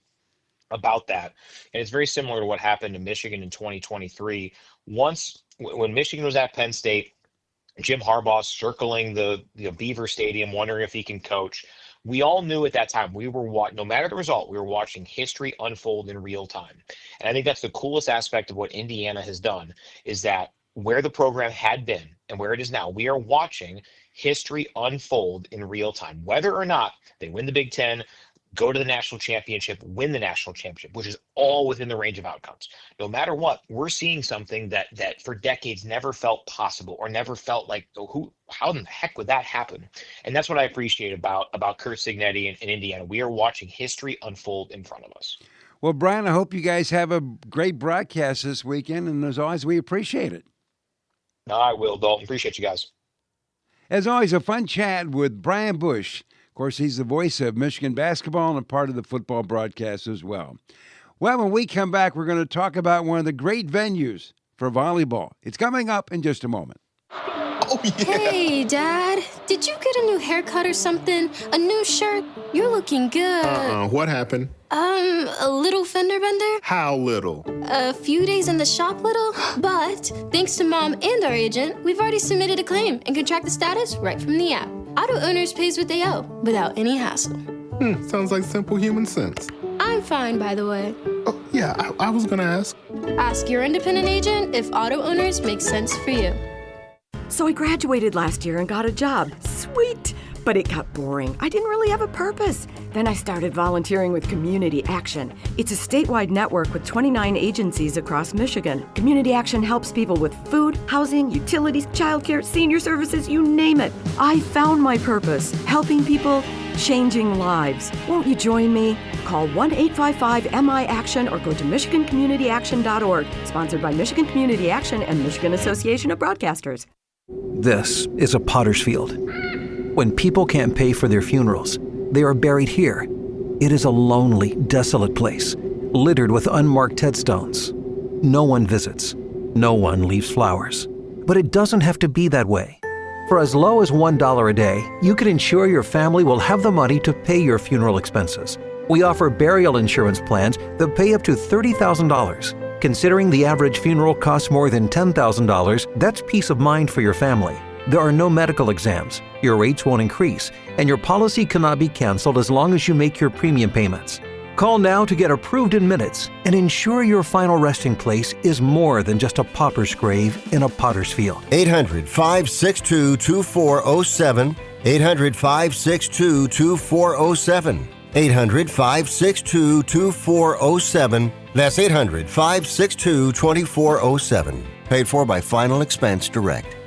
about that, and it's very similar to what happened to Michigan in 2023. When Michigan was at Penn State, Jim Harbaugh circling the Beaver Stadium, wondering if he can coach. We all knew at that time no matter the result, we were watching history unfold in real time. And I think that's the coolest aspect of what Indiana has done, is that where the program had been and where it is now, we are watching history unfold in real time. Whether or not they win the Big Ten, go to the national championship, win the national championship, which is all within the range of outcomes. No matter what, we're seeing something that for decades never felt possible, or never felt like, how in the heck would that happen? And that's what I appreciate about Curt Cignetti and Indiana. We are watching history unfold in front of us. Well, Brian, I hope you guys have a great broadcast this weekend, and as always, we appreciate it. No, I will, Dalton. Appreciate you guys. As always, a fun chat with Brian Boesch. Of course, he's the voice of Michigan basketball and a part of the football broadcast as well. Well, when we come back, we're going to talk about one of the great venues for volleyball. It's coming up in just a moment. Oh, yeah. Hey, Dad. Did you get a new haircut or something? A new shirt? You're looking good. What happened? A little fender bender? How little? A few days in the shop little? But thanks to Mom and our agent, we've already submitted a claim and can track the status right from the app. Auto Owners pays what they owe without any hassle. Sounds like simple human sense. I'm fine, by the way. Oh, yeah, I was gonna ask. Ask your independent agent if Auto Owners makes sense for you. So I graduated last year and got a job. Sweet! But it got boring. I didn't really have a purpose. Then I started volunteering with Community Action. It's a statewide network with 29 agencies across Michigan. Community Action helps people with food, housing, utilities, childcare, senior services, you name it. I found my purpose, helping people, changing lives. Won't you join me? Call 1-855-MI-ACTION or go to michigancommunityaction.org. Sponsored by Michigan Community Action and Michigan Association of Broadcasters. This is a potter's field. When people can't pay for their funerals, they are buried here. It is a lonely, desolate place, littered with unmarked headstones. No one visits. No one leaves flowers. But it doesn't have to be that way. For as low as $1 a day, you can ensure your family will have the money to pay your funeral expenses. We offer burial insurance plans that pay up to $30,000. Considering the average funeral costs more than $10,000, that's peace of mind for your family. There are no medical exams, your rates won't increase, and your policy cannot be canceled as long as you make your premium payments. Call now to get approved in minutes and ensure your final resting place is more than just a pauper's grave in a potter's field. 800-562-2407. 800-562-2407. 800-562-2407. That's 800-562-2407. Paid for by Final Expense Direct.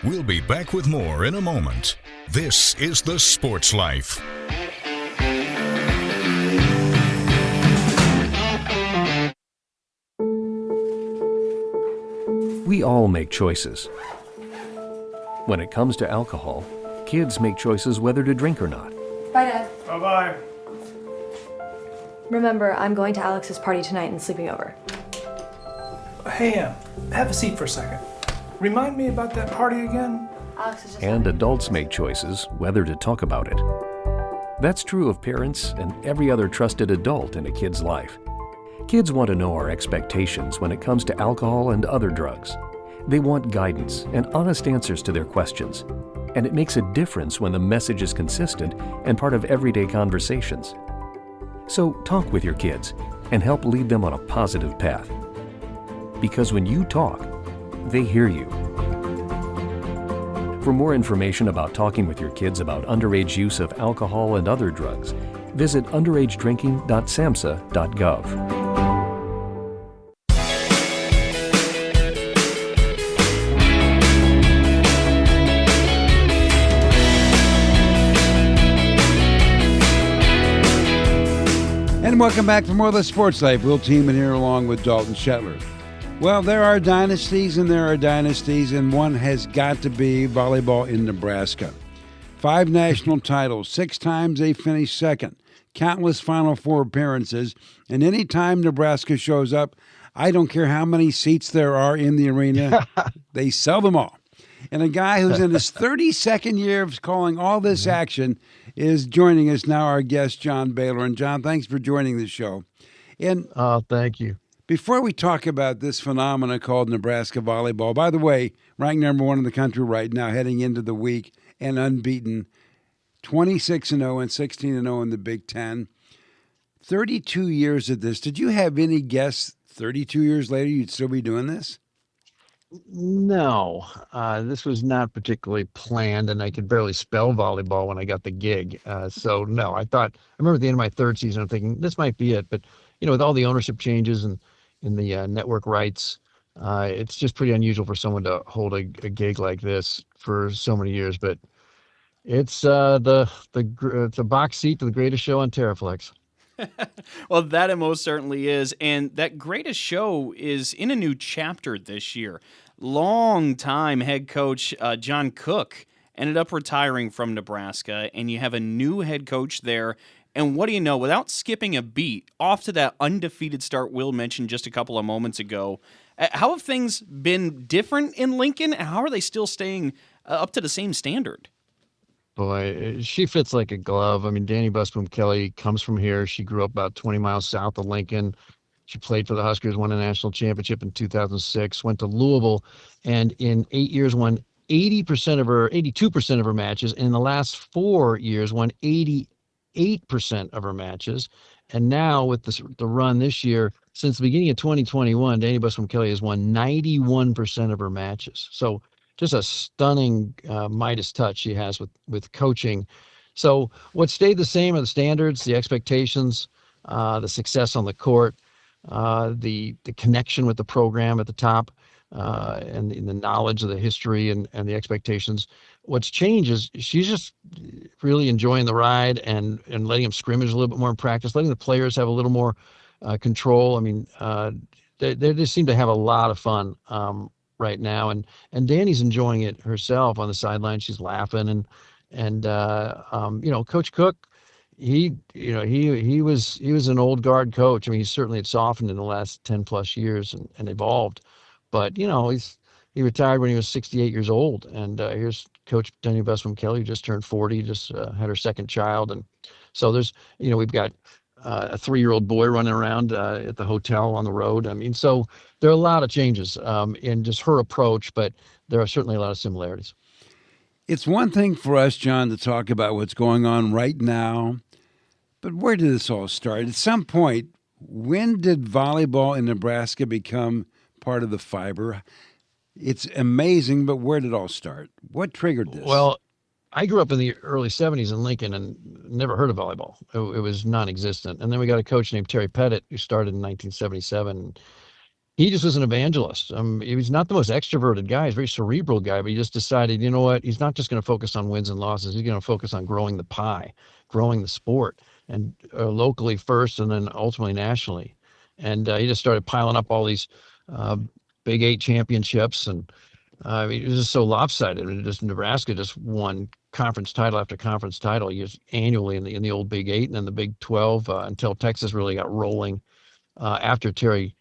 We'll be back with more in a moment. This is The Sports Life. We all make choices. When it comes to alcohol, kids make choices whether to drink or not. Bye, Dad. Bye-bye. Remember, I'm going to Alex's party tonight and sleeping over. Hey, have a seat for a second. Remind me about that party again? Alex is just... And adults make choices whether to talk about it. That's true of parents and every other trusted adult in a kid's life. Kids want to know our expectations when it comes to alcohol and other drugs. They want guidance and honest answers to their questions. And it makes a difference when the message is consistent and part of everyday conversations. So talk with your kids and help lead them on a positive path. Because when you talk, they hear you. For more information about talking with your kids about underage use of alcohol and other drugs, visit underagedrinking.samhsa.gov. And welcome back for more of the Sports Life. Will Tiemann here along with Dalton Shetler. Well, there are dynasties, and one has got to be volleyball in Nebraska. 5 national titles, 6 times they finished second, countless Final Four appearances, and any time Nebraska shows up, I don't care how many seats there are in the arena, they sell them all. And a guy who's in his 32nd year of calling all this action is joining us now, our guest, John Baylor. And John, thanks for joining the show. And thank you. Before we talk about this phenomena called Nebraska volleyball, by the way, ranked number 1 in the country right now, heading into the week and unbeaten, 26-0 and 16-0 in the Big Ten. 32 years of this. Did you have any guess 32 years later you'd still be doing this? No, this was not particularly planned, and I could barely spell volleyball when I got the gig. So no, I remember at the end of my third season, I'm thinking this might be it. But, with all the ownership changes and in the network rights, it's just pretty unusual for someone to hold a gig like this for so many years. But it's it's a box seat to the greatest show on Terraflex. Well, that it most certainly is. And that greatest show is in a new chapter this year. Long-time head coach John Cook ended up retiring from Nebraska, and you have a new head coach there. And what do you know? Without skipping a beat, off to that undefeated start Will mentioned just a couple of moments ago, how have things been different in Lincoln, and how are they still staying up to the same standard? Boy, she fits like a glove. I mean, Danny Busboom Kelly comes from here. She grew up about 20 miles south of Lincoln. She played for the Huskers, won a national championship in 2006, went to Louisville, and in 8 years won 82% of her matches. And in the last 4 years, won 88% of her matches. And now with the run this year, since the beginning of 2021, Danny Busboom Kelly has won 91% of her matches. So just a stunning Midas touch she has with coaching. So what stayed the same are the standards, the expectations, the success on the court, the connection with the program at the top, and the knowledge of the history and the expectations. What's changed is she's just really enjoying the ride and letting them scrimmage a little bit more in practice, letting the players have a little more control. I mean, they just seem to have a lot of fun right now, and Danny's enjoying it herself on the sideline. She's laughing, and Coach Cook, he was an old guard coach. I mean, he certainly had softened in the last 10 plus years and evolved, but he retired when he was 68 years old, and here's Coach Danny Busboom Kelly, who just turned 40, just had her second child, and so there's we've got a 3-year-old boy running around at the hotel on the road. I mean, so there are a lot of changes in just her approach, but there are certainly a lot of similarities. It's one thing for us, John, to talk about what's going on right now, but where did this all start? At some point, when did volleyball in Nebraska become part of the fiber? It's amazing, but where did it all start? What triggered this? Well, I grew up in the early 70s in Lincoln and never heard of volleyball. It was non-existent. And then we got a coach named Terry Pettit who started in 1977. He just was an evangelist. He was not the most extroverted guy. He's a very cerebral guy, but he just decided, you know what? He's not just going to focus on wins and losses. He's going to focus on growing the pie, growing the sport, and locally first and then ultimately nationally. And he just started piling up all these Big 8 championships, and it was just so lopsided. Nebraska just won conference title after conference title annually in the old Big 8 and then the Big 12 until Texas really got rolling after Terry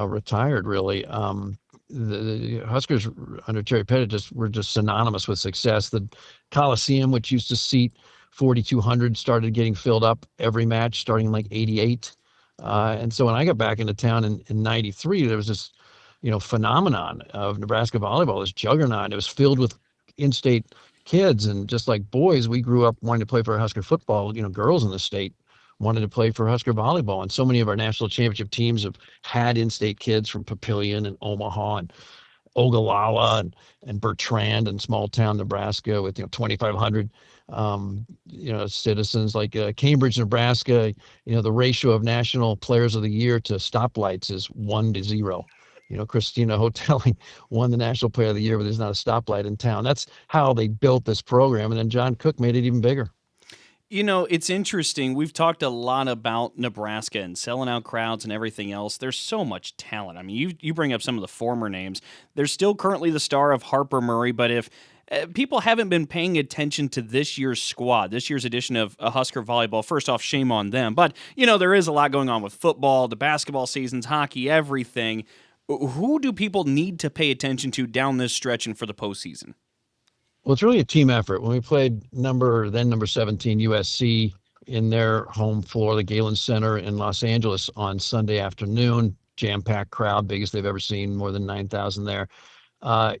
retired. Really, the Huskers under Terry Pettit were just synonymous with success. The Coliseum, which used to seat 4,200, started getting filled up every match starting in like '88. And so when I got back into town in '93, there was this phenomenon of Nebraska volleyball, this juggernaut. It was filled with in-state kids, and just like boys, we grew up wanting to play for Husker football. Girls in the state wanted to play for Husker volleyball, and so many of our national championship teams have had in-state kids from Papillion and Omaha and Ogallala and Bertrand and small town Nebraska with 2,500 citizens. Like Cambridge, Nebraska, the ratio of national players of the year to stoplights is 1-0. Christina Hotelling won the National Player of the Year, but there's not a stoplight in town. That's how they built this program. And then John Cook made it even bigger. You know, it's interesting. We've talked a lot about Nebraska and selling out crowds and everything else. There's so much talent. I mean, you bring up some of the former names. There's still currently the star of Harper Murray, but if people haven't been paying attention to this year's squad, this year's edition of Husker Volleyball, first off, shame on them. But, you know, there is a lot going on with football, the basketball seasons, hockey, everything. Who do people need to pay attention to down this stretch and for the postseason? Well, it's really a team effort. When we played number 17 USC in their home floor, the Galen Center in Los Angeles on Sunday afternoon, jam-packed crowd, biggest they've ever seen, more than 9,000 there.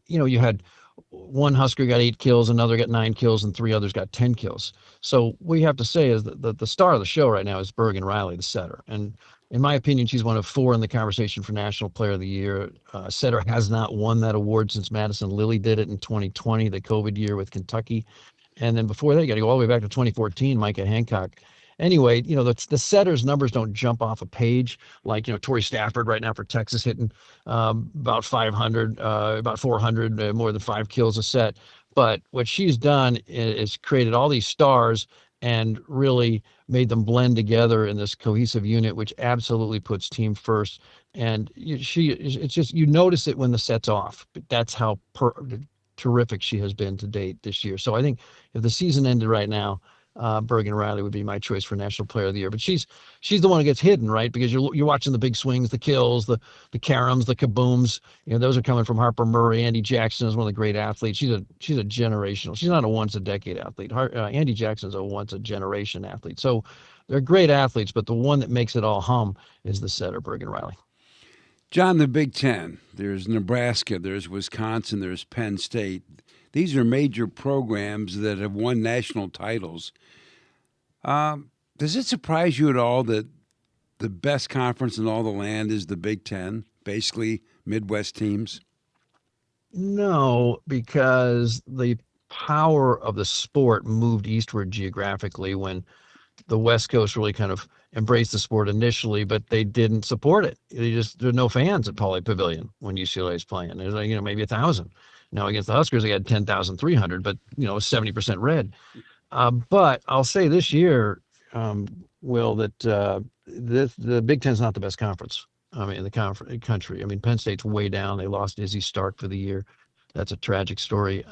You had one Husker got 8 kills, another got 9 kills, and 3 others got 10 kills. So what you have to say is that the star of the show right now is Bergen Riley, the setter. And in my opinion, she's one of 4 in the conversation for National Player of the Year. Setter has not won that award since Madison Lilly did it in 2020, the COVID year with Kentucky. And then before that, you got to go all the way back to 2014, Micah Hancock. Anyway, the setter's numbers don't jump off a page like, Tori Stafford right now for Texas hitting about 500, about 400, more than 5 kills a set. But what she's done is created all these stars and really made them blend together in this cohesive unit, which absolutely puts team first. And it's just, you notice it when the set's off. But that's how terrific she has been to date this year. So I think if the season ended right now, Bergen Riley would be my choice for National Player of the Year. But she's the one who gets hidden, right? Because you're watching the big swings, the kills, the caroms, the kabooms. Those are coming from Harper Murray. Andy Jackson is one of the great athletes. She's a generational. She's not a once a decade athlete. Andy Jackson's a once a generation athlete. So they're great athletes, but the one that makes it all hum is the setter, Bergen Riley. John, the Big Ten. There's Nebraska. There's Wisconsin. There's Penn State. These are major programs that have won national titles. Does it surprise you at all that the best conference in all the land is the Big Ten, basically Midwest teams? No, because the power of the sport moved eastward geographically when the West Coast really kind of embraced the sport initially, but they didn't support it. There are no fans at Pauley Pavilion when UCLA is playing. There's maybe 1,000. Now against the Huskers, they had 10,300, but 70% red. But I'll say this year, Will, that the Big Ten's not the best conference. In the country. Penn State's way down. They lost Izzy Stark for the year. That's a tragic story.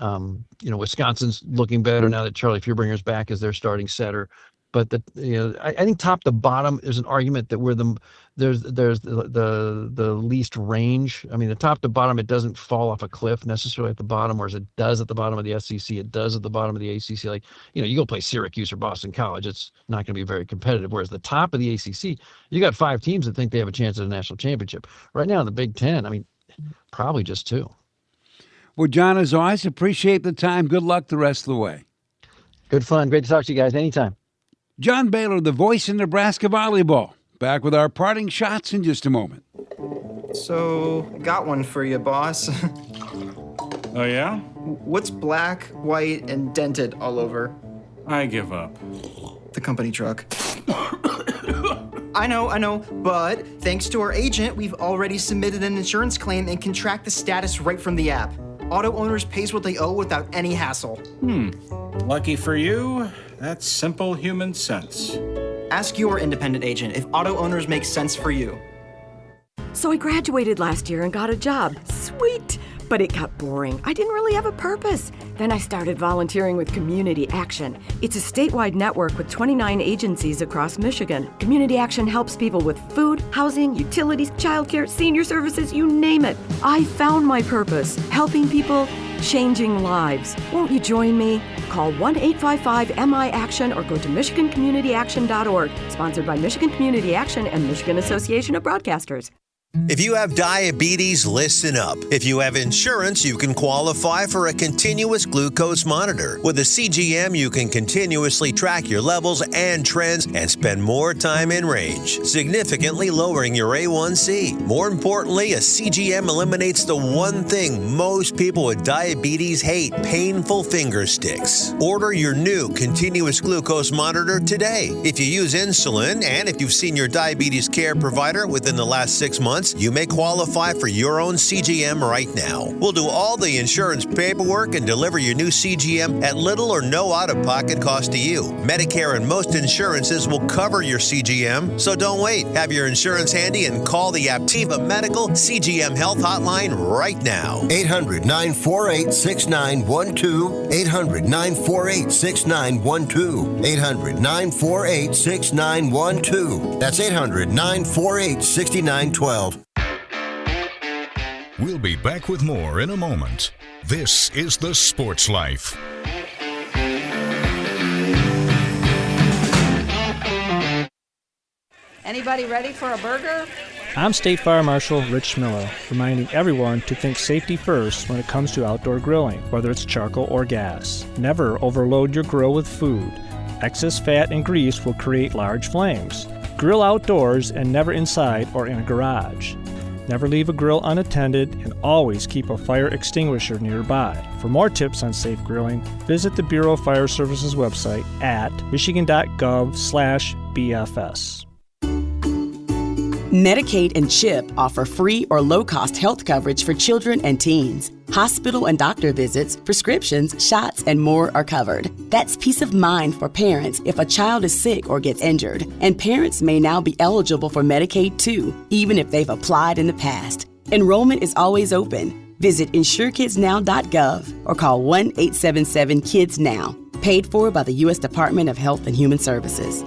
Wisconsin's looking better now that Charlie Feuerbringer's back as their starting setter. But I think top to bottom, there's an argument that there's the least range. The top to bottom, it doesn't fall off a cliff necessarily at the bottom, whereas it does at the bottom of the SEC. It does at the bottom of the ACC. Like, you go play Syracuse or Boston College, it's not going to be very competitive. Whereas the top of the ACC, you got 5 teams that think they have a chance at a national championship. Right now in the Big Ten, probably just 2. Well, John, as always, appreciate the time. Good luck the rest of the way. Good fun. Great to talk to you guys anytime. John Baylor, the voice in Nebraska volleyball. Back with our parting shots in just a moment. So, got one for you, boss. Oh, yeah? What's black, white, and dented all over? I give up. The company truck. I know, but thanks to our agent, we've already submitted an insurance claim and can track the status right from the app. Auto owners pays what they owe without any hassle. Lucky for you, that's simple human sense. Ask your independent agent if auto owners make sense for you. So I graduated last year and got a job. Sweet! But it got boring. I didn't really have a purpose. Then I started volunteering with Community Action. It's a statewide network with 29 agencies across Michigan. Community Action helps people with food, housing, utilities, childcare, senior services, you name it. I found my purpose, helping people, changing lives. Won't you join me? Call 1-855-MI-ACTION or go to MichiganCommunityAction.org. Sponsored by Michigan Community Action and Michigan Association of Broadcasters. If you have diabetes, listen up. If you have insurance, you can qualify for a continuous glucose monitor. With a CGM, you can continuously track your levels and trends and spend more time in range, significantly lowering your A1C. More importantly, a CGM eliminates the one thing most people with diabetes hate: painful finger sticks. Order your new continuous glucose monitor today. If you use insulin and if you've seen your diabetes care provider within the last 6 months, months, you may qualify for your own CGM right now. We'll do all the insurance paperwork and deliver your new CGM at little or no out-of-pocket cost to you. Medicare and most insurances will cover your CGM, so don't wait. Have your insurance handy and call the Aptiva Medical CGM Health Hotline right now. 800-948-6912. 800-948-6912. 800-948-6912. That's 800-948-6912. We'll be back with more in a moment. This is The Sports Life. Anybody ready for a burger? I'm State Fire Marshal Rich Miller, reminding everyone to think safety first when it comes to outdoor grilling, whether it's charcoal or gas. Never overload your grill with food. Excess fat and grease will create large flames. Grill outdoors and never inside or in a garage. Never leave a grill unattended and always keep a fire extinguisher nearby. For more tips on safe grilling, visit the Bureau of Fire Services website at michigan.gov/BFS. Medicaid and CHIP offer free or low-cost health coverage for children and teens. Hospital and doctor visits, prescriptions, shots, and more are covered. That's peace of mind for parents if a child is sick or gets injured. And parents may now be eligible for Medicaid too, even if they've applied in the past. Enrollment is always open. Visit insurekidsnow.gov or call 1-877-KIDS-NOW. Paid for by the U.S. Department of Health and Human Services.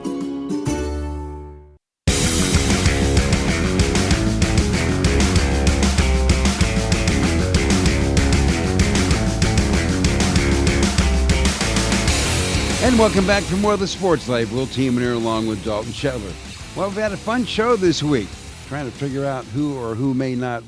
And welcome back for more of the Sports Life. Will Tiemann here along with Dalton Shetler. Well, we've had a fun show this week, trying to figure out who or who may not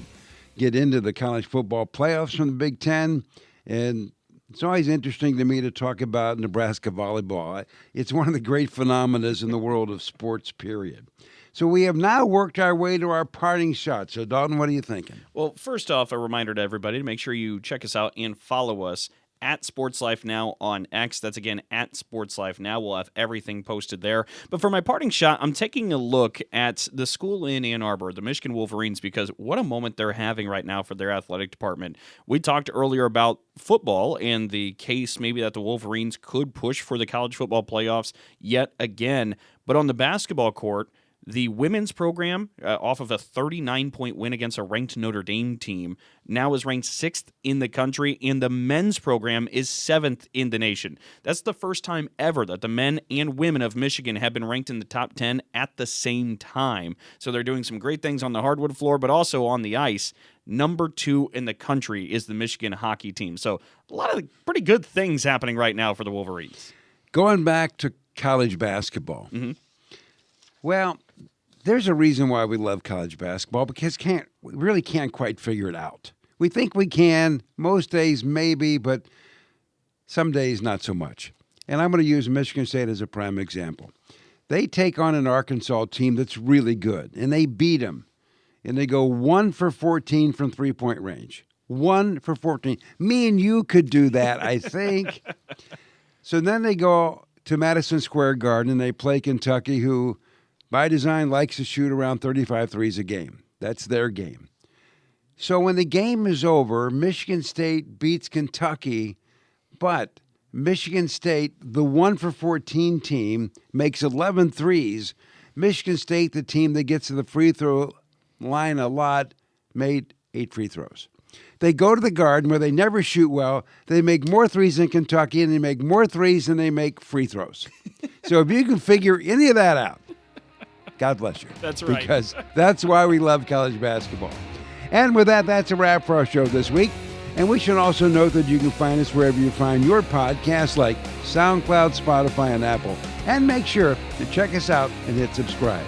get into the college football playoffs from the Big Ten. And it's always interesting to me to talk about Nebraska volleyball. It's one of the great phenomena in the world of sports, period. So we have now worked our way to our parting shot. So, Dalton, what are you thinking? Well, first off, a reminder to everybody to make sure you check us out and follow us at Sports Life Now on X. That's again at Sports Life Now. We'll have everything posted there. But for my parting shot, I'm taking a look at the school in Ann Arbor, the Michigan Wolverines, because what a moment they're having right now for their athletic department. We talked earlier about football and the case maybe that the Wolverines could push for the college football playoffs yet again. But on the basketball court, the women's program, off of a 39-point win against a ranked Notre Dame team, now is ranked 6th in the country, and the men's program is 7th in the nation. That's the first time ever that the men and women of Michigan have been ranked in the top 10 at the same time. So they're doing some great things on the hardwood floor, but also on the ice. Number 2 in the country is the Michigan hockey team. So a lot of pretty good things happening right now for the Wolverines. Going back to college basketball. Mm-hmm. Well, there's a reason why we love college basketball, because we really can't quite figure it out. We think we can, most days maybe, but some days not so much. And I'm going to use Michigan State as a prime example. They take on an Arkansas team that's really good, and they beat them. And they go 1 for 14 from three-point range. 1 for 14. Me and you could do that, I think. So then they go to Madison Square Garden, and they play Kentucky, who by design likes to shoot around 35 threes a game. That's their game. So when the game is over, Michigan State beats Kentucky, but Michigan State, the 1 for 14 team, makes 11 threes. Michigan State, the team that gets to the free throw line a lot, made 8 free throws. They go to the Garden where they never shoot well. They make more threes than Kentucky, and they make more threes than they make free throws. So if you can figure any of that out, God bless you. That's right. Because that's why we love college basketball. And with that, that's a wrap for our show this week. And we should also note that you can find us wherever you find your podcasts, like SoundCloud, Spotify, and Apple. And make sure to check us out and hit subscribe.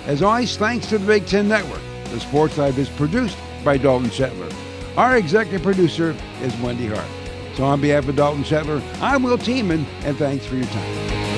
As always, thanks to the Big Ten Network. The Sports Live is produced by Dalton Shetler. Our executive producer is Wendy Hart. So on behalf of Dalton Shetler, I'm Will Tiemann, and thanks for your time.